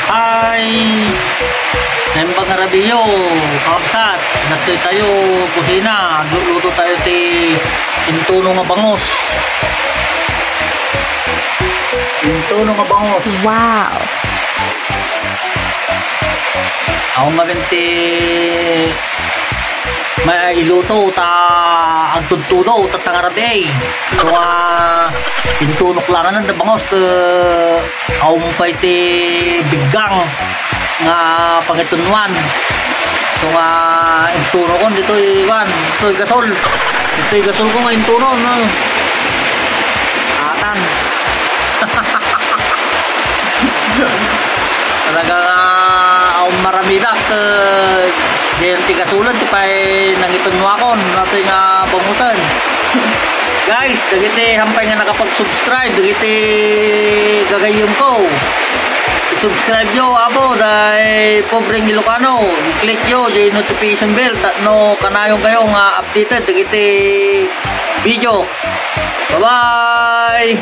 Ay, nembang nga radio, kapsat, natoy tayo kusina, luto tayo ti intuno nga bangos. Intuno nga bangos. Wow! Ako nga rin ti may iluto ta agtudtudo ta tangarabi. So intunok lang nan bangos ke aw mo pa iti biggang nga pangitunwan. So intuno ko dito iwan, ito gasol. Ito gasol ko nga intuno no. Atan. Talaga aw maramidak diyan ti kasulan ti pay nangiton mo akon natin nga bangutan. Guys, dagiti hampay nga nakapag-subscribe, dagiti gagayom ko. I-subscribe nyo abo dahil pobreng Ilocano. I-click nyo di notification bell no kanayong kayo nga updated dagiti video. Bye-bye!